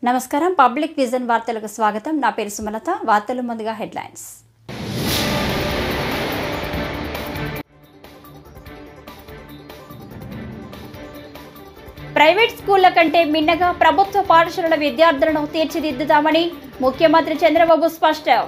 నమస్కారం public vision వార్తలకు స్వాగతం. నా పేరు సుమలత. వార్తలు ముందుగా హెడ్లైన్స్. ప్రైవేట్ స్కూళ్ల కంటే మిన్నగా ప్రభుత్వ పాఠశాలల విద్యార్థులను తీర్చిదిద్దుతామని ముఖ్యమంత్రి చంద్రబాబు స్పష్టం.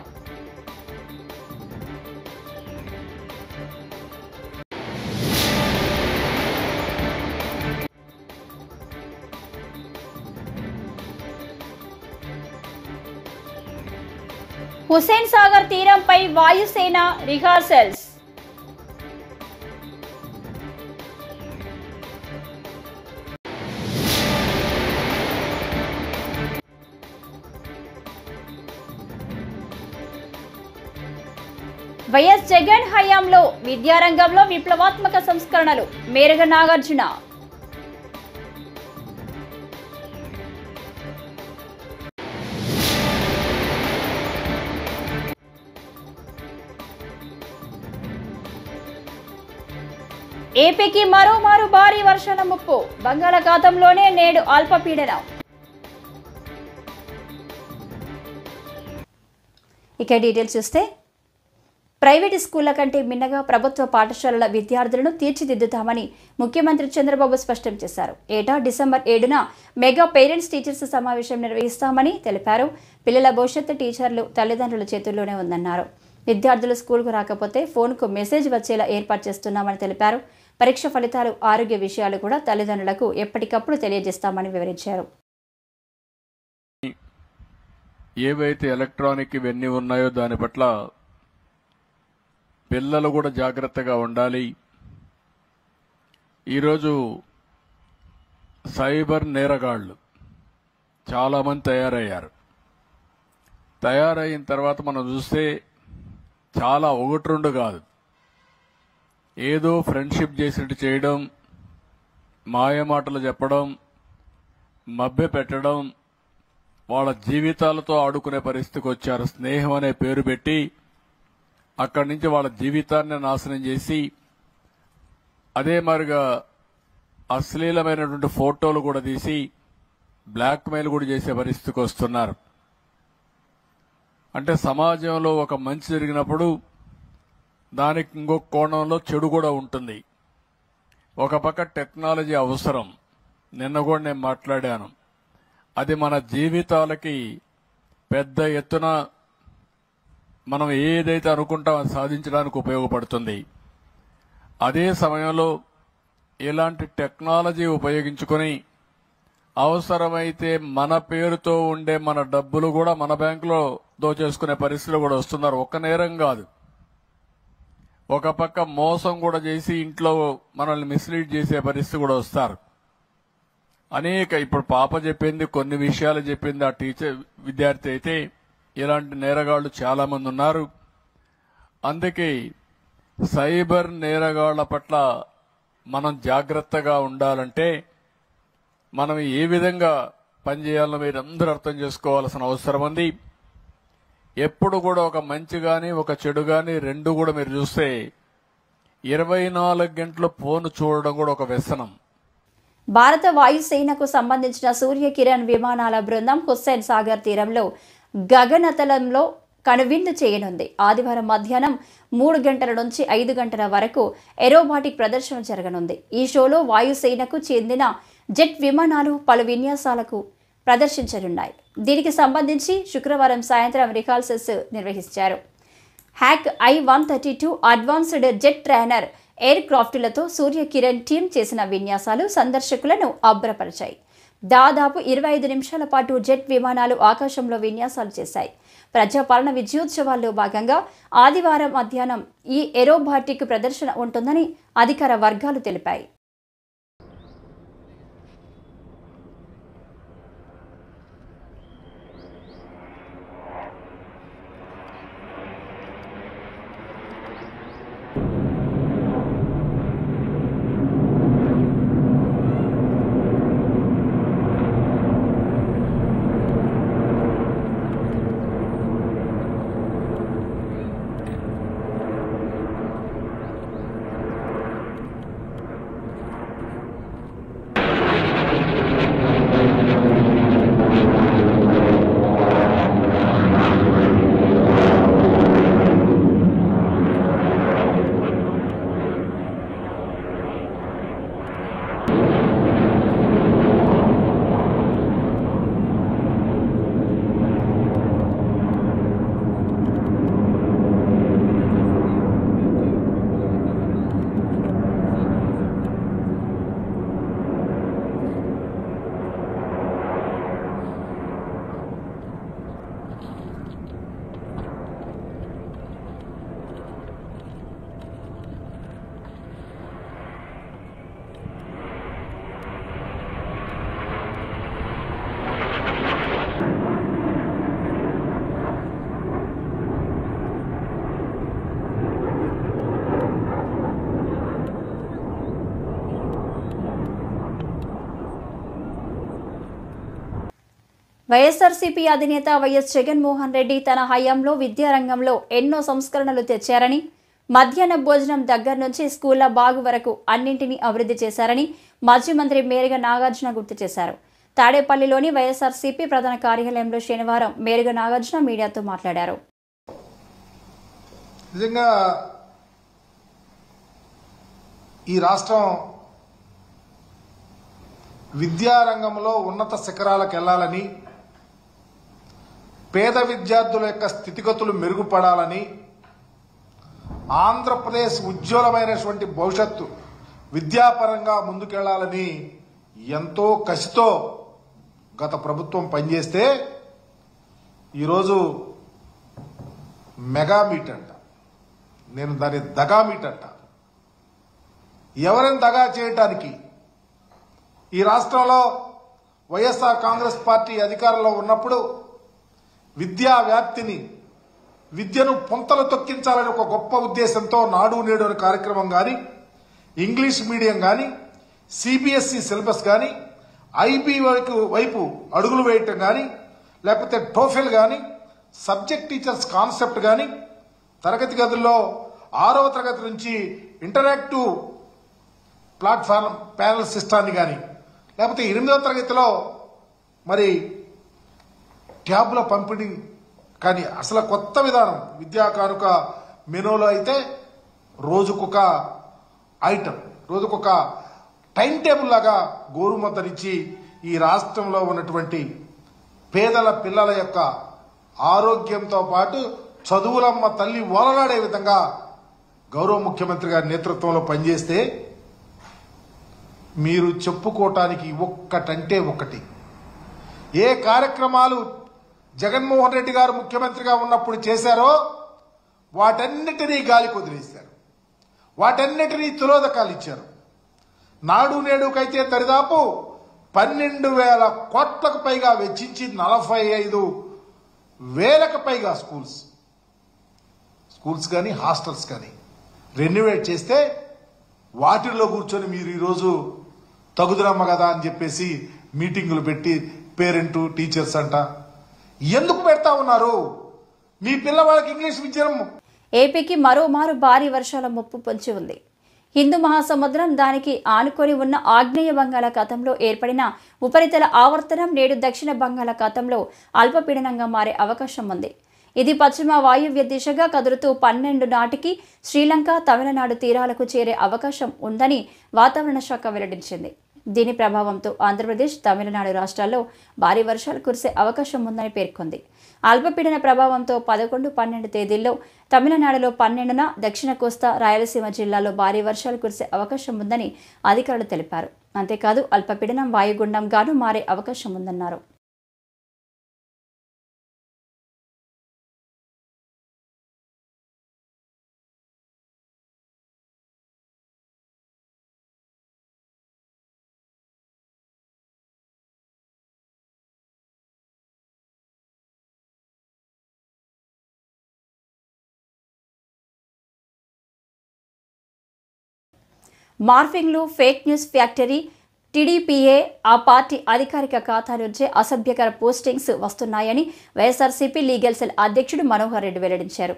హుస్సేన్ సాగర్ తీరంపై వాయుసేన రిహార్సల్స్. వైఎస్ జగన్ హయాంలో విద్యారంగంలో విప్లవాత్మక సంస్కరణలు. మేరగ నాగార్జున. ఏపీకి మరోమారు భారీ వర్షాల ముప్పు. బంగాళాఖాతంలోనే నేడు అల్పపీడనం. ఇక డీటెయిల్స్ చూస్తే, ప్రైవేటు స్కూళ్ల కంటే మిన్నగా ప్రభుత్వ పాఠశాలల విద్యార్థులను తీర్చిదిద్దుతామని ముఖ్యమంత్రి చంద్రబాబు స్పష్టం చేశారు. ఏటా డిసెంబర్ 7న మెగా పేరెంట్స్ టీచర్స్ సమావేశం నిర్వహిస్తామని తెలిపారు. పిల్లల భవిష్యత్తు టీచర్లు తల్లిదండ్రుల చేతుల్లోనే ఉందన్నారు. విద్యార్థులు స్కూల్కు రాకపోతే ఫోన్కు మెసేజ్ వచ్చేలా ఏర్పాటు చేస్తున్నామని తెలిపారు. పరీక్ష ఫలితాలు, ఆరోగ్య విషయాలు కూడా తల్లిదండ్రులకు ఎప్పటికప్పుడు తెలియజేస్తామని వివరించారు. ఏవైతే ఎలక్ట్రానిక్ ఇవన్నీ ఉన్నాయో దాని పట్ల పిల్లలు కూడా జాగ్రత్తగా ఉండాలి. ఈరోజు సైబర్ నేరగాళ్లు చాలామంది తయారైన తర్వాత మనం చూస్తే చాలా ఒకటి రెండు కాదు, ఏదో ఫ్రెండ్షిప్ చేసినట్టు చేయడం, మాయమాటలు చెప్పడం, మభ్య పెట్టడం, వాళ్ళ జీవితాలతో ఆడుకునే పరిస్థితికి వచ్చారు. స్నేహం అనే పేరు పెట్టి అక్కడి నుంచి వాళ్ళ జీవితాన్ని నాశనం చేసి అదే మరిగా అశ్లీలమైనటువంటి ఫోటోలు కూడా తీసి బ్లాక్మెయిల్ కూడా చేసే పరిస్థితికి వస్తున్నారు. అంటే సమాజంలో ఒక మంచి జరిగినప్పుడు దానికి ఇంకొక కోణంలో చెడు కూడా ఉంటుంది. ఒక పక్క టెక్నాలజీ అవసరం, నిన్న కూడా నేను మాట్లాడాను, అది మన జీవితాలకి పెద్ద ఎత్తున మనం ఏదైతే అనుకుంటామో అది సాధించడానికి ఉపయోగపడుతుంది. అదే సమయంలో ఇలాంటి టెక్నాలజీ ఉపయోగించుకొని అవసరమైతే మన పేరుతో ఉండే మన డబ్బులు కూడా మన బ్యాంకులో దోచేసుకునే పరిస్థితులు కూడా వస్తున్నారు. ఒక్క నేరం కాదు, ఒక పక్క మోసం కూడా చేసి ఇంట్లో మనల్ని మిస్లీడ్ చేసే పరిస్థితి కూడా వస్తారు. ఇప్పుడు పాప చెప్పింది, కొన్ని విషయాలు చెప్పింది ఆ టీచర్ విద్యార్థి అయితే, ఇలాంటి నేరగాళ్లు చాలా మంది ఉన్నారు. అందుకే సైబర్ నేరగాళ్ల పట్ల మనం జాగ్రత్తగా ఉండాలంటే మనం ఏ విధంగా పనిచేయాలో మీరందరూ అర్థం చేసుకోవాల్సిన అవసరం ఉంది. ఎప్పుడు కూడా ఒక మంచి గాని ఒక చెడు గాని రెండు కూడా మీరు చూస్తే 24 గంటలు ఫోన్ చూడడం కూడా ఒక వ్యసనం. భారత వాయుసేనకు సంబంధించిన సూర్య కిరణ్ విమానాల బృందం హుస్సేన్ సాగర్ తీరంలో గగనతలంలో కనువిందు చేయనుంది. ఆదివారం మధ్యాహ్నం 3 గంటల నుంచి 5 గంటల వరకు ఏరోబాటిక్ ప్రదర్శన జరగనుంది. ఈ షోలో వాయుసేనకు చెందిన జెట్ విమానాలు పలు విన్యాసాలకు ప్రదర్శించనున్నాయి. దీనికి సంబంధించి శుక్రవారం సాయంత్రం రిహార్సల్స్ నిర్వహించారు. Hawk I-132 advanced jet trainer air క్రాఫ్టులతో సూర్య కిరణ్ టీం చేసిన విన్యాసాలు సందర్శకులను అబ్బరపరిచాయి. దాదాపు 25 నిమిషాల పాటు జెట్ విమానాలు ఆకాశంలో విన్యాసాలు చేశాయి. ప్రజాపాలన విజయోత్సవాల్లో భాగంగా ఆదివారం మధ్యాహ్నం ఈ ఏరోబాటిక్ ప్రదర్శన ఉంటుందని అధికార వర్గాలు తెలిపాయి. వైఎస్ఆర్సీపీ అధినేత వైఎస్ జగన్మోహన్ రెడ్డి తన హయాంలో విద్యారంగంలో ఎన్నో సంస్కరణలు తెచ్చారని, మధ్యాహ్న భోజనం దగ్గర నుంచి స్కూళ్ల బాగు వరకు అన్నింటినీ అభివృద్ధి చేశారని మాజీ మంత్రి మేరుగ నాగార్జున గుర్తు చేశారు. తాడేపల్లిలోని వైఎస్ఆర్సీపీ ప్రధాన కార్యాలయంలో శనివారం మేరుగ నాగార్జున మీడియాతో మాట్లాడారు. నిజంగా ఈ రాష్ట్రం విద్యారంగంలో ఉన్నత శిఖరాలకు వెళ్లాలని, పేద విద్యార్థుల యొక్క స్థితిగతులు మెరుగుపడాలని, ఆంధ్రప్రదేశ్ ఉజ్వలమైనటువంటి భవిష్యత్తు విద్యాపరంగా ముందుకెళ్లాలని ఎంతో కసితో గత ప్రభుత్వం పనిచేస్తే ఈరోజు మెగా మీట్ అంట, నేను దాన్ని దగా మీట్ అంట. ఎవరిని దగా చేయటానికి? ఈ రాష్ట్రంలో వైఎస్ఆర్ కాంగ్రెస్ పార్టీ అధికారంలో ఉన్నప్పుడు విద్యా వ్యాప్తిని, విద్యను పొంతలు తొక్కించాలని ఒక గొప్ప ఉద్దేశంతో నాడు నేడు అనే కార్యక్రమం కానీ, ఇంగ్లీష్ మీడియం కానీ, సిబిఎస్ఈ సిలబస్ కానీ, ఐబీ వైపు అడుగులు వేయటం కానీ, లేకపోతే టోఫెల్ కానీ, సబ్జెక్ట్ టీచర్స్ కాన్సెప్ట్ కానీ, తరగతి గదుల్లో 6వ తరగతి నుంచి ఇంటరాక్టివ్ ప్లాట్ఫామ్ ప్యానల్ సిస్టాన్ని కానీ, లేకపోతే 8వ తరగతిలో మరి ట్యాబ్ల పంపిణీ కానీ, అసలు కొత్త విధానం విద్యా కానుక మెనూలో అయితే రోజుకొక ఐటమ్, రోజుకొక టైం టేబుల్ లాగా గోరుముద్దనిచ్చి ఈ రాష్ట్రంలో ఉన్నటువంటి పేదల పిల్లల యొక్క ఆరోగ్యంతో పాటు చదువులమ్మ తల్లి ఓలలాడే విధంగా గౌరవ ముఖ్యమంత్రి గారి నేతృత్వంలో పనిచేస్తే మీరు చెప్పుకోవటానికి ఒక్కటంటే ఒకటి. ఏ కార్యక్రమాలు జగన్మోహన్ రెడ్డి గారు ముఖ్యమంత్రిగా ఉన్నప్పుడు చేశారో వాటన్నిటినీ గాలి కుదిరేశారు, వాటన్నిటినీ తిరోధకాలు ఇచ్చారు. నాడు నేడుకైతే దరిదాపు 12,000 కోట్లకు పైగా వెచ్చించి 45,000కు పైగా స్కూల్స్ కానీ హాస్టల్స్ కానీ రెన్యువేట్ చేస్తే వాటిల్లో కూర్చొని మీరు ఈరోజు తగుదురమ్మ కదా అని చెప్పేసి మీటింగులు పెట్టి పేరెంట్ టీచర్స్ అంట ఎందుకు పెడతా ఉన్నారు? మీ పిల్లవాళ్ళకి ఇంగ్లీష్ విద్యను. ఏపీకి మరోమారు భారీ వర్షాల ముప్పు పొంచి ఉంది. హిందూ మహాసముద్రం, దానికి ఆనుకొని ఉన్న ఆగ్నేయ బంగాళాఖాతంలో ఏర్పడిన ఉపరితల ఆవర్తనం నేడు దక్షిణ బంగాళాఖాతంలో అల్పపీడనంగా మారే అవకాశం ఉంది. ఇది పశ్చిమ వాయువ్య దిశగా కదులుతూ 12 నాటికి శ్రీలంక, తమిళనాడు తీరాలకు చేరే అవకాశం ఉందని వాతావరణ శాఖ వెల్లడించింది. దీని ప్రభావంతో ఆంధ్రప్రదేశ్, తమిళనాడు రాష్ట్రాల్లో భారీ వర్షాలు కురిసే అవకాశం ఉందని పేర్కొంది. అల్పపీడన ప్రభావంతో 11, 12 తేదీల్లో తమిళనాడులో, 12న దక్షిణ కోస్తా, రాయలసీమ జిల్లాల్లో భారీ వర్షాలు కురిసే అవకాశం ఉందని అధికారులు తెలిపారు. అంతేకాదు అల్పపీడనం వాయుగుండంగాను మారే అవకాశం ఉందన్నారు. మార్ఫింగ్లు, ఫేక్ న్యూస్ ఫ్యాక్టరీ, టీడీపీఏ ఆ పార్టీ అధికారిక ఖాతా నుంచే అసభ్యకర పోస్టింగ్స్ వస్తున్నాయని వైఎస్ఆర్సీపీ లీగల్ సెల్ అధ్యక్షుడు మనోహర్ రెడ్డి వెల్లడించారు.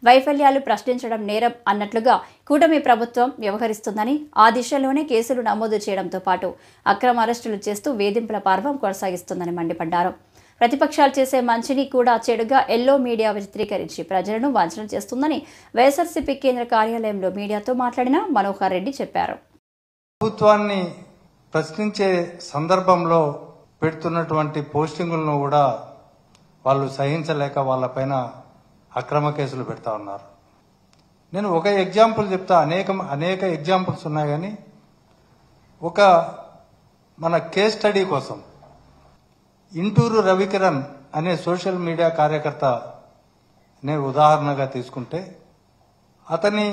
వైఫల్యాలు ప్రశ్నించడం నేరం అన్నట్లుగా కూటమి ప్రభుత్వం వ్యవహరిస్తుందని, ఆ దిశలోనే కేసులు నమోదు చేయడంతో పాటు అక్రమ అరెస్టులు చేస్తూ వేధింపుల పర్వం కొనసాగిస్తుందని మండిపడ్డారు. ప్రతిపక్షాలు చేసే మంచిని కూడా చెడుగా ఎల్లో మీడియా చిత్రీకరించి ప్రజలను వంచన చేస్తుందని వైఎస్ఆర్సీపీ కేంద్ర కార్యాలయంలో మీడియాతో మాట్లాడిన మనోహర్ రెడ్డి చెప్పారు. ప్రభుత్వాన్ని ప్రశ్నించే సందర్భంలో పెడుతున్నటువంటి పోస్టింగులను కూడా వాళ్ళు సహించలేక వాళ్ళపైన అక్రమ కేసులు పెడతా ఉన్నారు. నేను ఒక ఎగ్జాంపుల్ చెప్తా, అనేక ఎగ్జాంపుల్స్ ఉన్నాయి. కానీ ఒక మన కేస్ స్టడీ కోసం ఇంటూరు రవికిరణ్ అనే సోషల్ మీడియా కార్యకర్త నే ఉదాహరణగా తీసుకుంటే, అతని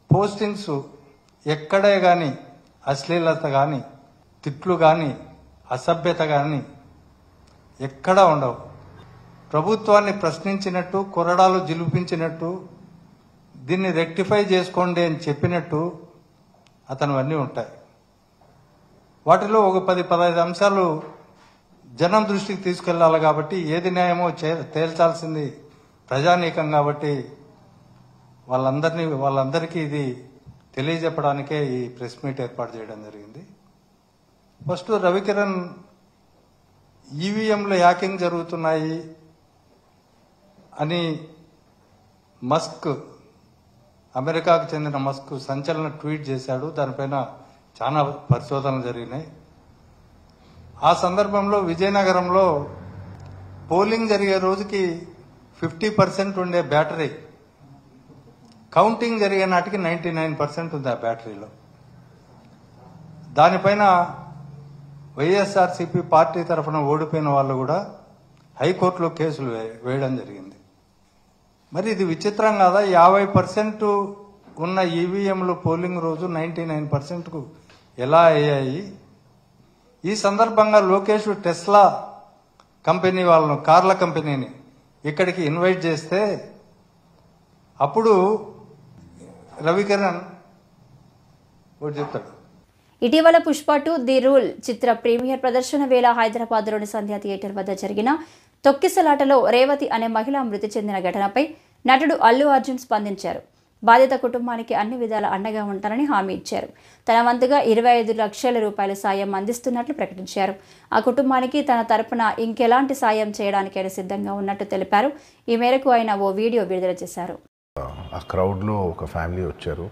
పోస్టింగ్స్ ఎక్కడే కానీ అశ్లీలత కానీ, తిట్లు కానీ, అసభ్యత కానీ ఎక్కడా ఉండవు. ప్రభుత్వాన్ని ప్రశ్నించినట్టు, కొరడాలు జిలిపించినట్టు, దీన్ని రెక్టిఫై చేసుకోండి అని చెప్పినట్టు అతనివన్నీ ఉంటాయి. వాటిలో ఒక 10-15 అంశాలు జనం దృష్టికి తీసుకెళ్లాలి కాబట్టి ఏది న్యాయమో తేల్చాల్సింది ప్రజానీకం కాబట్టి వాళ్ళందరికీ ఇది తెలియజెప్పడానికే ఈ ప్రెస్ మీట్ ఏర్పాటు చేయడం జరిగింది. ఫస్ట్ రవికిరణ్ ఈవీఎంలో హ్యాకింగ్ జరుగుతున్నాయి అని మస్క్, అమెరికాకు చెందిన మస్క్ సంచలన ట్వీట్ చేశాడు. దానిపైన చాలా పరిశోధనలు జరిగినాయి. ఆ సందర్భంలో విజయనగరంలో పోలింగ్ జరిగే రోజుకి 50% ఉండే బ్యాటరీ కౌంటింగ్ జరిగే నాటికి 99% ఉంది ఆ బ్యాటరీలో. దానిపైన వైఎస్ఆర్సీపీ పార్టీ తరఫున ఓడిపోయిన వాళ్ళు కూడా హైకోర్టులో కేసులు వేయడం జరిగింది. మరి ఇది విచిత్రం కాదా? 50% ఉన్న ఈవీఎంలు పోలింగ్ రోజు 99%కు ఎలా అయ్యాయి? ఈ సందర్భంగా లోకేష్ టెస్లా కంపెనీ వాళ్ళను, కార్ల కంపెనీని ఇక్కడికి ఇన్వైట్ చేస్తే అప్పుడు రవికిరణ్ ఒకటి చెప్తాడు. ఇటీవల పుష్ప 2 ది రూల్ చిత్ర ప్రీమియర్ ప్రదర్శన వేళ హైదరాబాద్లోని సంధ్యా థియేటర్ వద్ద జరిగిన తొక్కిసలాటలో రేవతి అనే మహిళ మృతి చెందిన ఘటనపై నటుడు అల్లు అర్జున్ స్పందించారు. బాధిత కుటుంబానికి అన్ని విధాల అండగా ఉంటారని హామీ ఇచ్చారు. తన వంతుగా 25 లక్షల రూపాయల సాయం అందిస్తున్నట్లు ప్రకటించారు. ఆ కుటుంబానికి తన తరపున ఇంకెలాంటి సాయం చేయడానికైనా సిద్ధంగా ఉన్నట్టు తెలిపారు. ఈ మేరకు ఆయన ఓ వీడియో విడుదల చేశారు. ఆ క్రౌడ్లో ఒక ఫ్యామిలీ వచ్చారు.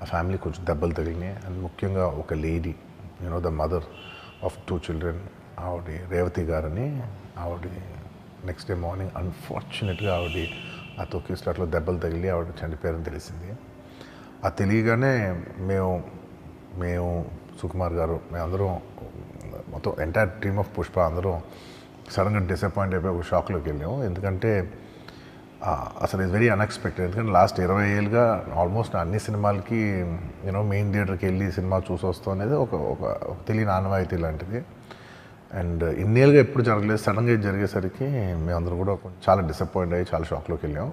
ఆ ఫ్యామిలీ కొంచెం దెబ్బలు తగిలినాయి. అండ్ ముఖ్యంగా ఒక lady, the mother of 2 children, ఆవిడ రేవతి గారని, ఆవిడ నెక్స్ట్ డే మార్నింగ్ అన్ఫార్చునేట్గా ఆవిడ ఆ తొక్కిసలాట్లో దెబ్బలు తగిలి ఆవిడ చనిపోయారని తెలిసింది. అది తెలియగానే మేము సుకుమార్ గారు, మేమందరం మొత్తం ఎంటైర్ టీమ్ ఆఫ్ పుష్ప అందరం సడన్గా డిసప్పాయింట్ అయిపోయి ఒక షాక్లోకి వెళ్ళాము. ఎందుకంటే అసలు ఇది వెరీ అన్ఎక్స్పెక్టెడ్. ఎందుకంటే లాస్ట్ 20 ఏళ్ళుగా ఆల్మోస్ట్ అన్ని సినిమాలకి మెయిన్ థియేటర్కి వెళ్ళి సినిమా చూసి వస్తాం అనేది ఒక తెలియని ఆనవాయితీ లాంటిది. అండ్ ఇన్నేళ్ళుగా ఎప్పుడు జరగలేదు. సడన్గా ఇది జరిగేసరికి మేమందరం కూడా చాలా డిసప్పాయింట్ అయ్యి చాలా షాక్లోకి వెళ్ళాం.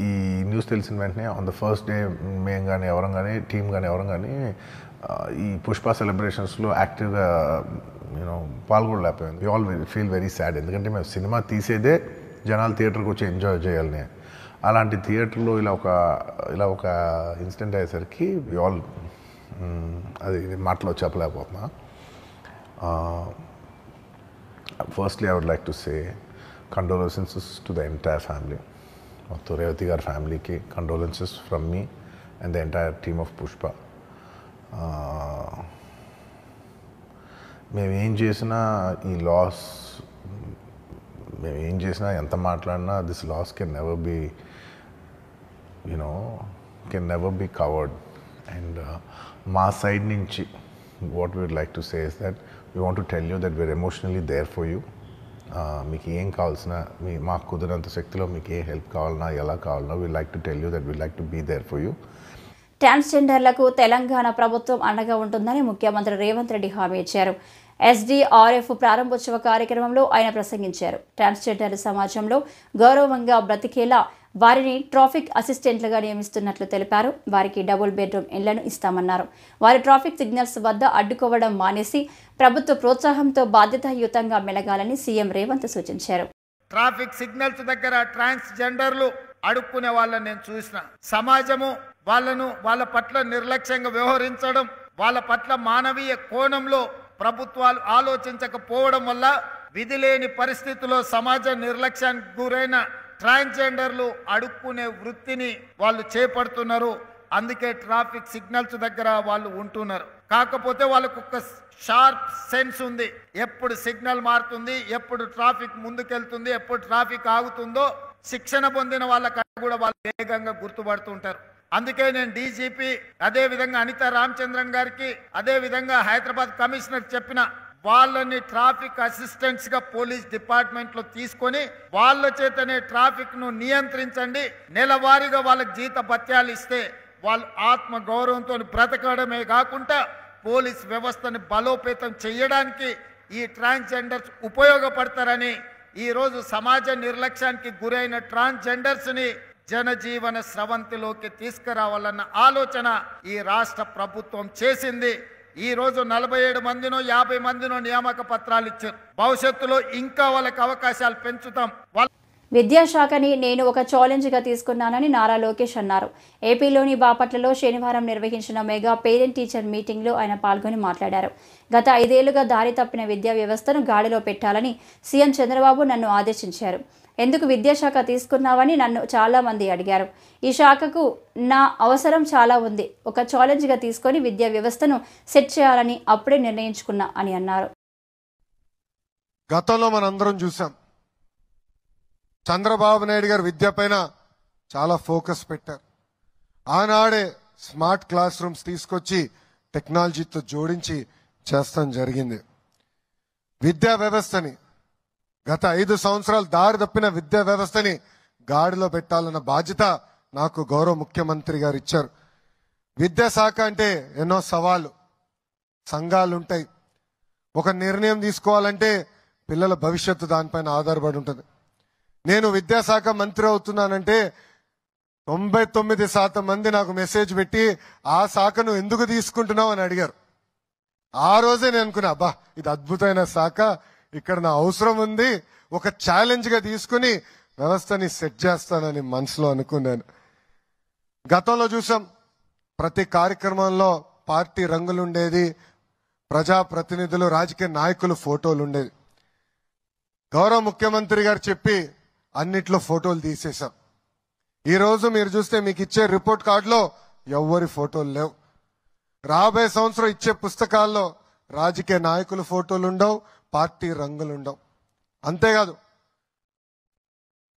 ఈ న్యూస్ తెలిసిన వెంటనే ఆన్ ద ఫస్ట్ డే మేము కానీ ఎవరం కానీ టీం కానీ ఎవరం కానీ ఈ పుష్ప సెలబ్రేషన్స్లో యాక్టివ్గా పాల్గొనలేకపోయింది. We all feel very sad. ఎందుకంటే మేము సినిమా తీసేదే జనాలు థియేటర్కి వచ్చి ఎంజాయ్ చేయాలని. అలాంటి థియేటర్లో ఇలా ఒక ఇన్సిడెంట్ అయ్యేసరికి వి ఆల్ అది మాటలో చెప్పలేకపోతున్నా. Firstly, I would like to say condolences to the entire family. To Revati Gar family ki condolences from me and the entire team of Pushpa. మేము ఏం చేసినా ఈ లాస్, మేము ఏం చేసినా ఎంత మాట్లాడినా this loss can never be covered. And మా సైడ్ నుంచి what we would like to say is that we want to tell you that we're emotionally there for you. మీకు ఏం కావాల్సిన, మాకు కుదిరినంత శక్తిలో మీకు ఏ హెల్ప్ కావాలన్నా ఎలా కావాలన్నా we like to tell you that we like to be there for you. ట్రాన్స్జెండర్లకు Telangana ప్రభుత్వం అండగా ఉంటుందని ముఖ్యమంత్రి రేవంత్ రెడ్డి హామీ ఇచ్చారు. ఎస్డీఆర్ఎఫ్ ప్రారంభోత్సవ కార్యక్రమంలో ఆయన ప్రసంగించారు. ట్రాన్స్జెండర్ సమాజంలో గౌరవంగా బ్రతికేలా వారిని ట్రాఫిక్ అసిస్టెంట్లుగా నియమిస్తున్నట్లు తెలిపారు. వారికి డబుల్ బెడ్రూమ్ ఇళ్లను ఇస్తామన్నారు. వారి ట్రాఫిక్ సిగ్నల్స్ వద్ద అడ్డుకోవడం మానేసి ప్రభుత్వ ప్రోత్సాహంతో బాధ్యతాయుతంగా మెలగాలని సీఎం రేవంత్ సూచించారు. ట్రాఫిక్ సిగ్నల్స్ దగ్గర ట్రాన్స్జెండర్లు అడుక్కునే వాళ్ళని నేను చూసిన. సమాజము వాళ్ళ పట్ల నిర్లక్ష్యంగా వ్యవహరించడం, వాళ్ళ పట్ల మానవీయ కోణంలో ప్రభుత్వాలు ఆలోచించకపోవడం వల్ల విధిలేని పరిస్థితుల్లో సమాజ నిర్లక్ష్యానికి గురైన ట్రాన్స్జెండర్లు అడుక్కునే వృత్తిని వాళ్ళు చేపడుతున్నారు. అందుకే ట్రాఫిక్ సిగ్నల్స్ దగ్గర వాళ్ళు ఉంటున్నారు. కాకపోతే వాళ్ళకు ఒక షార్ప్ సెన్స్ ఉంది. ఎప్పుడు సిగ్నల్ మారుతుంది, ఎప్పుడు ట్రాఫిక్ ముందుకెళ్తుంది, ఎప్పుడు ట్రాఫిక్ ఆగుతుందో శిక్షణ పొందిన వాళ్ళ కూడా వాళ్ళు వేగంగా గుర్తుపడుతుంటారు. అందుకే నేను డీజీపీ, అదే విధంగా అనితా రామచంద్రన్ గారికి, అదే విధంగా హైదరాబాద్ కమిషనర్ చెప్పిన వాళ్ళని ట్రాఫిక్ అసిస్టెంట్స్ గా పోలీస్ డిపార్ట్మెంట్ లో తీసుకొని వాళ్ళ చేతనే ట్రాఫిక్ ను నియంత్రించండి. నెలవారీగా వాళ్ళకి జీత భత్యాలు ఇస్తే వాళ్ళు ఆత్మ గౌరవంతో బ్రతకడమే కాకుండా పోలీస్ వ్యవస్థను బలోపేతం చేయడానికి ఈ ట్రాన్స్జెండర్స్ ఉపయోగపడతారని, ఈ రోజు సమాజ నిర్లక్ష్యానికి గురైన ట్రాన్స్జెండర్స్ ని జనజీవన స్రవంతిలోకి తీసుకురావాలన్న ఆలోచన ఈ రాష్ట్ర ప్రభుత్వం చేసింది. ఈ రోజు 47 మందినో 50 మందినో నియామక పత్రాలు ఇచ్చారు. భవిష్యత్తులో ఇంకా వాళ్ళకి అవకాశాలు పెంచుతాం. విద్యాశాఖని నేను ఒక ఛాలెంజ్గా తీసుకున్నానని నారా లోకేష్ అన్నారు. ఏపీలోని బాపట్లలో శనివారం నిర్వహించిన మెగా పేరెంట్ టీచర్ మీటింగ్లో ఆయన పాల్గొని మాట్లాడారు. గత 5 ఏళ్లుగా దారి తప్పిన విద్యా వ్యవస్థను గాడిలో పెట్టాలని సీఎం చంద్రబాబు నన్ను ఆదేశించారు. ఎందుకు విద్యాశాఖ తీసుకున్నావని నన్ను చాలా మంది అడిగారు. ఈ శాఖకు నా అవసరం చాలా ఉంది. ఒక ఛాలెంజ్గా తీసుకొని విద్యా వ్యవస్థను సెట్ చేయాలని అప్పుడే నిర్ణయించుకున్నా అని అన్నారు. గతంలో మనందరం చూసాం, చంద్రబాబు నాయుడు గారు విద్య పైన చాలా ఫోకస్ పెట్టారు. ఆనాడే స్మార్ట్ క్లాస్ రూమ్స్ తీసుకొచ్చి టెక్నాలజీతో జోడించి చేస్తాం జరిగింది. విద్యా వ్యవస్థని గత 5 సంవత్సరాలు దారి తప్పిన విద్యా వ్యవస్థని గాడిలో పెట్టాలన్న బాధ్యత నాకు గౌరవ ముఖ్యమంత్రి గారు ఇచ్చారు. విద్యాశాఖ అంటే ఎన్నో సవాళ్ళు, సంఘాలుంటాయి. ఒక నిర్ణయం తీసుకోవాలంటే పిల్లల భవిష్యత్తు దానిపైన ఆధారపడి ఉంటుంది. నేను విద్యాశాఖ మంత్రి అవుతున్నానంటే 99% మంది నాకు మెసేజ్ పెట్టి ఆ శాఖను ఎందుకు తీసుకుంటున్నావు అని అడిగారు. ఆ రోజే నేను అనుకున్నా, అబ్బా ఇది అద్భుతమైన శాఖ, ఇక్కడ నా అవసరం ఉంది, ఒక ఛాలెంజ్ గా తీసుకుని వ్యవస్థని సెట్ చేస్తానని మనసులో అనుకున్నాను. గతంలో చూసాం, ప్రతి కార్యక్రమంలో పార్టీ రంగులుండేది, ప్రజాప్రతినిధులు రాజకీయ నాయకులు ఫోటోలు ఉండేది. గౌరవ ముఖ్యమంత్రి గారు చెప్పి అన్నిట్లో ఫోటోలు తీసేశాం. ఈ రోజు మీరు చూస్తే మీకు ఇచ్చే రిపోర్ట్ కార్డులో ఎవ్వరి ఫోటోలు లేవు. రాబోయే సంవత్సరం ఇచ్చే పుస్తకాల్లో రాజకీయ నాయకుల ఫోటోలు ఉండవు, పార్టీ రంగులు ఉండవు. అంతేకాదు,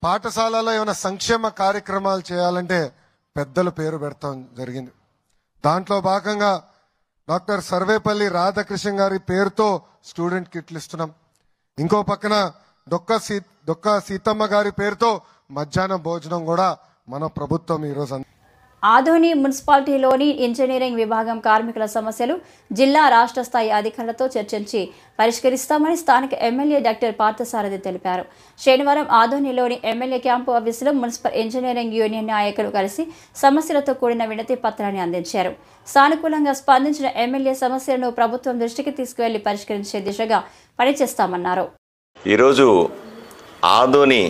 పాఠశాలలో ఏమైనా సంక్షేమ కార్యక్రమాలు చేయాలంటే పెద్దల పేరు పెడతాం జరిగింది. దాంట్లో భాగంగా డాక్టర్ సర్వేపల్లి రాధాకృష్ణ గారి పేరుతో స్టూడెంట్ కిట్లు ఇస్తున్నాం. ఇంకో పక్కన డొక్క సీతమ్మ గారి పేరుతో మధ్యాహ్న భోజనం కూడా మన ప్రభుత్వం ఈరోజు. ఆదోని మున్సిపాలిటీలోని ఇంజనీరింగ్ విభాగం కార్మికుల సమస్యలు జిల్లా రాష్ట్ర స్థాయి అధికారులతో చర్చించి పరిష్కరిస్తామని స్థానిక ఎమ్మెల్యే డాక్టర్ పార్థసారథి తెలిపారు. శనివారం ఆదోనిలోని ఎమ్మెల్యే క్యాంపు ఆఫీసులో మున్సిపల్ ఇంజనీరింగ్ యూనియన్ నాయకులు కలిసి సమస్యలతో కూడిన వినతి పత్రాన్ని అందించారు. సానుకూలంగా స్పందించిన ఎమ్మెల్యే సమస్యలను ప్రభుత్వం దృష్టికి తీసుకువెళ్లి పరిష్కరించే దిశగా పనిచేస్తామన్నారు. ఈరోజు ఆదోని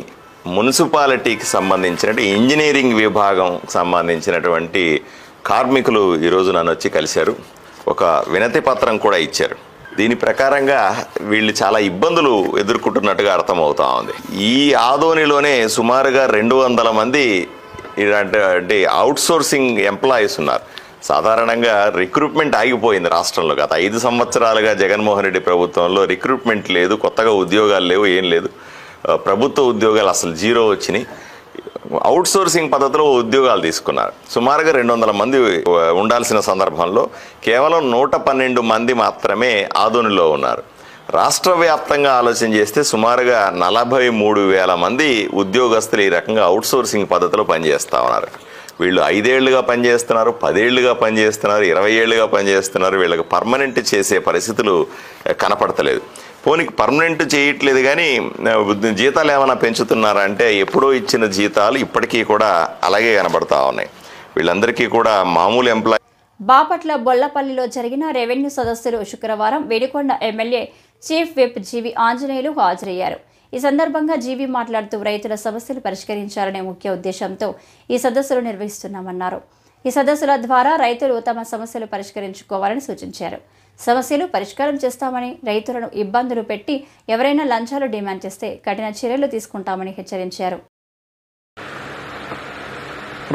మున్సిపాలిటీకి సంబంధించిన ఇంజనీరింగ్ విభాగం సంబంధించినటువంటి కార్మికులు ఈరోజు నన్ను వచ్చి కలిశారు. ఒక వినతి పత్రం కూడా ఇచ్చారు. దీని ప్రకారంగా వీళ్ళు చాలా ఇబ్బందులు ఎదుర్కొంటున్నట్టుగా అర్థమవుతా ఉంది. ఈ ఆదోనిలోనే సుమారుగా 200 మంది ఇలాంటి అవుట్ సోర్సింగ్ ఎంప్లాయీస్ ఉన్నారు. సాధారణంగా రిక్రూట్మెంట్ ఆగిపోయింది రాష్ట్రంలో. గత 5 సంవత్సరాలుగా జగన్మోహన్ రెడ్డి ప్రభుత్వంలో రిక్రూట్మెంట్ లేదు, కొత్తగా ఉద్యోగాలు లేవు, ఏం లేదు. ప్రభుత్వ ఉద్యోగాలు అసలు జీరో వచ్చినాయి. అవుట్ సోర్సింగ్ పద్ధతిలో ఉద్యోగాలు తీసుకున్నారు. సుమారుగా 200 మంది ఉండాల్సిన సందర్భంలో కేవలం 112 మంది మాత్రమే ఆదోనిలో ఉన్నారు. రాష్ట్ర వ్యాప్తంగా ఆలోచన చేస్తే సుమారుగా 43,000 మంది ఉద్యోగస్తులు ఈ రకంగా అవుట్ సోర్సింగ్ పద్ధతిలో పనిచేస్తూ ఉన్నారు. వీళ్ళు 5 ఏళ్లుగా పనిచేస్తున్నారు, 10 ఏళ్లుగా పనిచేస్తున్నారు, 20 ఏళ్లుగా పనిచేస్తున్నారు. వీళ్ళకి పర్మనెంట్ చేసే పరిస్థితులు కనపడతలేదు. పోనీకి పర్మనెంట్ చేయట్లేదు, కానీ జీతాలు ఏమైనా పెంచుతున్నారా అంటే ఎప్పుడో ఇచ్చిన జీతాలు ఇప్పటికీ కూడా అలాగే కనబడతా ఉన్నాయి. వీళ్ళందరికీ కూడా మామూలు ఎంప్లాయీ. బాపట్ల బొల్లపల్లిలో జరిగిన రెవెన్యూ సదస్సులు శుక్రవారం వేడికొండ ఎమ్మెల్యే చీఫ్ విప్ జీవి ఆంజనేయులు హాజరయ్యారు. ఈ సందర్భంగా జీవి మాట్లాడుతూ రైతుల సమస్యలు పరిష్కరించాలనే ముఖ్య ఉద్దేశంతో ఈ సదస్సులు నిర్వహిస్తున్నామన్నారు. ఈ సదస్సుల ద్వారా రైతులు తమ సమస్యలు పరిష్కరించుకోవాలని సూచించారు. సమస్యలు పరిష్కారం చేస్తామని, రైతులను ఇబ్బందులు పెట్టి ఎవరైనా లంచాలు డిమాండ్ చేస్తే కఠిన చర్యలు తీసుకుంటామని హెచ్చరించారు.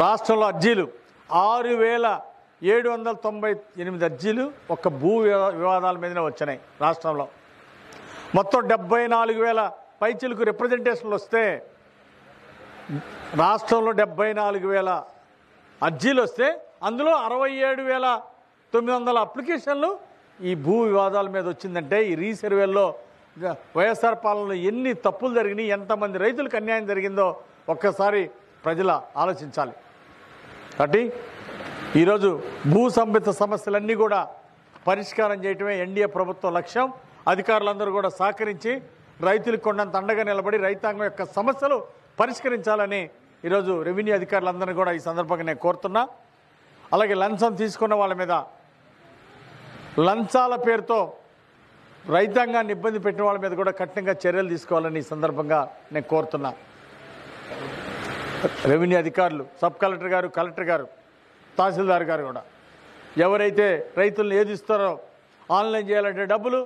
రాష్ట్రంలో అర్జీలు 6,798 అర్జీలు ఒక్క భూ వివాదాల మీదనే వచ్చినాయి. రాష్ట్రంలో మొత్తం 74,000 పైచిలకు రిప్రజెంటేషన్లు వస్తే, రాష్ట్రంలో 74,000 అర్జీలు వస్తే అందులో 67,900 అప్లికేషన్లు ఈ భూ వివాదాల మీద వచ్చిందంటే ఈ రీసర్వేల్లో వైఎస్ఆర్ పాలనలో ఎన్ని తప్పులు జరిగినాయి, ఎంతమంది రైతులకు అన్యాయం జరిగిందో ఒక్కసారి ప్రజలు ఆలోచించాలి. కాబట్టి ఈరోజు భూ సంబంధిత సమస్యలన్నీ కూడా పరిష్కారం చేయటమే ఎన్డీఏ ప్రభుత్వ లక్ష్యం. అధికారులందరూ కూడా సహకరించి రైతులకు కొండంత అండగా నిలబడి రైతాంగం యొక్క సమస్యలు పరిష్కరించాలని ఈరోజు రెవెన్యూ అధికారులందరినీ కూడా ఈ సందర్భంగా నేను కోరుతున్నా. అలాగే లంచం తీసుకున్న వాళ్ళ మీద లంచాల పేరుతో రైతాంగాన్ని ఇబ్బంది పెట్టిన వాళ్ళ మీద కూడా కఠినంగా చర్యలు తీసుకోవాలని ఈ సందర్భంగా నేను కోరుతున్నా. రెవెన్యూ అధికారులు, సబ్ కలెక్టర్ గారు, కలెక్టర్ గారు, తహసీల్దార్ గారు కూడా ఎవరైతే రైతులను ఏదిస్తారో ఆన్లైన్ చేయాలంటే డబ్బులు,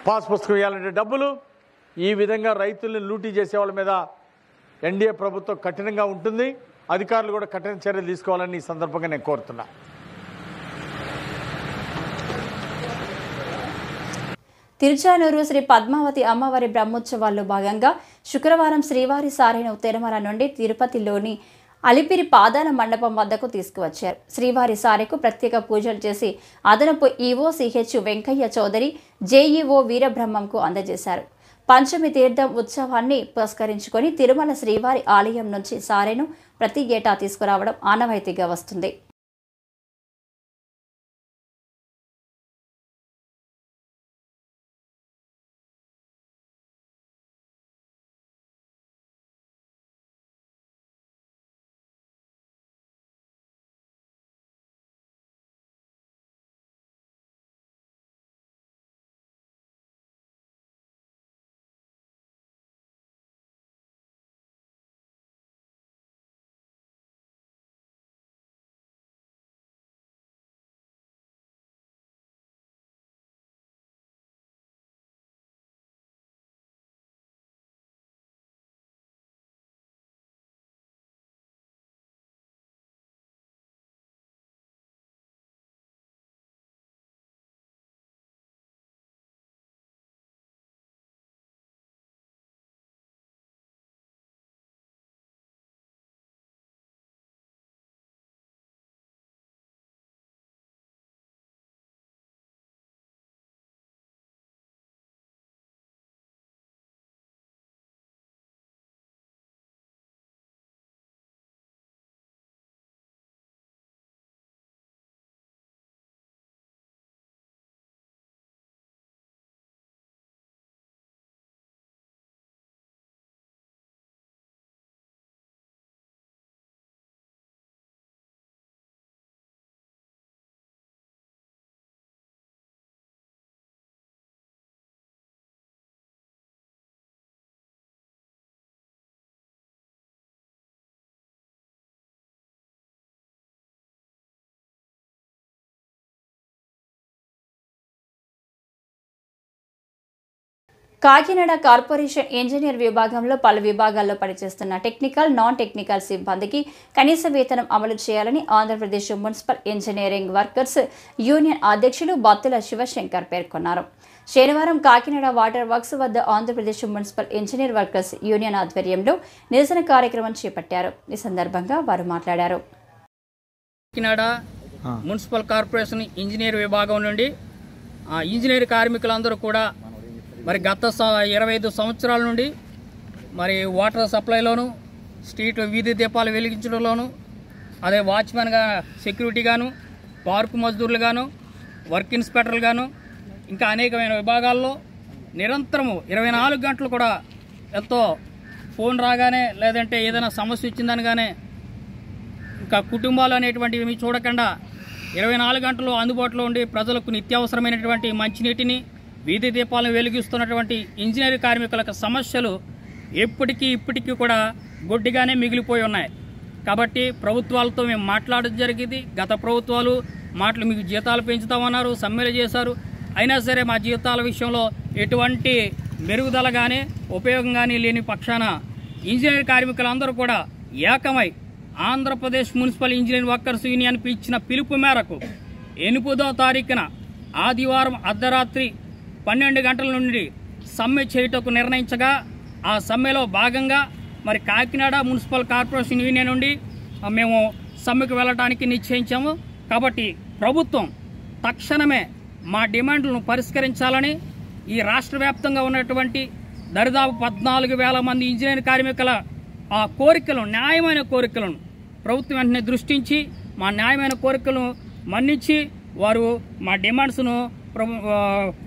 పాస్ పుస్తకం ఇవ్వాలంటే డబ్బులు, ఈ విధంగా రైతుల్ని లూటీ చేసే వాళ్ళ మీద ఎన్డీఏ ప్రభుత్వం కఠినంగా ఉంటుంది. అధికారులు కూడా కఠిన చర్యలు తీసుకోవాలని ఈ సందర్భంగా నేను కోరుతున్నా. తిరుచానూరు శ్రీ పద్మావతి అమ్మవారి బ్రహ్మోత్సవాల్లో భాగంగా శుక్రవారం శ్రీవారి సారెను తిరుమల నుండి తిరుపతిలోని అలిపిరి పాదాల మండపం వద్దకు తీసుకువచ్చారు. శ్రీవారి సారెకు ప్రత్యేక పూజలు చేసి అదనపు EO CH Venkaiah Chowdary, JEO వీరబ్రహ్మంకు అందజేశారు. పంచమి తీర్థం ఉత్సవాన్ని పురస్కరించుకొని తిరుమల శ్రీవారి ఆలయం నుంచి సారెను ప్రతి ఏటా తీసుకురావడం ఆనవాయితీగా వస్తుంది. కాకినాడ కార్పొరేషన్ ఇంజనీర్ విభాగంలో పలు విభాగాల్లో పనిచేస్తున్న టెక్నికల్, నాన్ టెక్నికల్ సిబ్బందికి కనీస వేతనం అమలు చేయాలని Andhra Pradesh municipal engineering workers union అధ్యక్షులు బత్తుల శివశంకర్ పేర్కొన్నారు. శనివారం కాకినాడ వాటర్ వర్క్స్ వద్ద Andhra Pradesh municipal engineer workers union ఆధ్వర్యంలో నిరసన కార్యక్రమం చేపట్టారు. ఈ సందర్భంగా వారు మాట్లాడారు. కాకినాడ మున్సిపల్ కార్పొరేషన్ ఇంజనీర్ విభాగం నుండి ఇంజనీర్ కార్మికులందరూ కూడా మరి గత 25 సంవత్సరాల నుండి మరి వాటర్ సప్లైలోను, స్ట్రీట్ వీధి దీపాలు వెలిగించడంలోను, అదే వాచ్మెన్గా, సెక్యూరిటీగాను, పార్కు మజ్దూర్లుగాను, వర్క్ ఇన్స్పెక్టర్లుగాను, ఇంకా అనేకమైన విభాగాల్లో నిరంతరము 24 గంటలు కూడా ఎంతో ఫోన్ రాగానే లేదంటే ఏదైనా సమస్య వచ్చిందనగానే ఇంకా కుటుంబాలు అనేటువంటివి చూడకుండా 24 గంటలు అందుబాటులో ఉండి ప్రజలకు నిత్యావసరమైనటువంటి మంచినీటిని, వీధి దీపాలను వెలిగిస్తున్నటువంటి ఇంజనీర్ కార్మికుల సమస్యలు ఇప్పటికీ కూడా గొడ్డిగానే మిగిలిపోయి ఉన్నాయి. కాబట్టి ప్రభుత్వాలతో మేము మాట్లాడడం జరిగింది. గత ప్రభుత్వాలు మీకు జీతాలు పెంచుతామన్నారు, సమ్మెలు చేశారు. అయినా సరే మా జీతాల విషయంలో ఎటువంటి మెరుగుదల కానీ ఉపయోగం కానీ లేని పక్షాన ఇంజనీర్ కార్మికులందరూ కూడా ఏకమై ఆంధ్రప్రదేశ్ మున్సిపల్ ఇంజనీర్ వర్కర్స్ యూనియన్కి ఇచ్చిన పిలుపు మేరకు 8వ తారీఖున ఆదివారం అర్ధరాత్రి 12 గంటల నుండి సమ్మె చేయుటకు నిర్ణయించగా, ఆ సమ్మెలో భాగంగా మరి కాకినాడ మున్సిపల్ కార్పొరేషన్ యూనియన్ నుండి మేము సమ్మెకు వెళ్ళడానికి నిశ్చయించాము. కాబట్టి ప్రభుత్వం తక్షణమే మా డిమాండ్లను పరిష్కరించాలని, ఈ రాష్ట్ర వ్యాప్తంగా ఉన్నటువంటి దరిదాపు 14,000 మంది ఇంజనీర్ కార్మికుల ఆ కోరికలను, న్యాయమైన కోరికలను ప్రభుత్వం వెంటనే దృష్టించి మా న్యాయమైన కోరికలను మన్నించి వారు మా డిమాండ్స్ను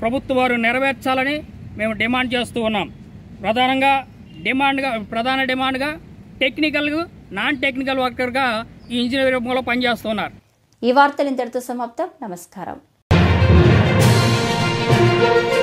ప్రభుత్వం వారు నెరవేర్చాలని మేము డిమాండ్ చేస్తూ ఉన్నాం. ప్రధాన డిమాండ్గా టెక్నికల్, నాన్ టెక్నికల్ వర్కర్గా ఈ ఇంజనీర్ విభాగంలో పనిచేస్తున్నారు. ఈ వార్తలు ఇంతటితో సమాప్తం. నమస్కారం. న్యూస్.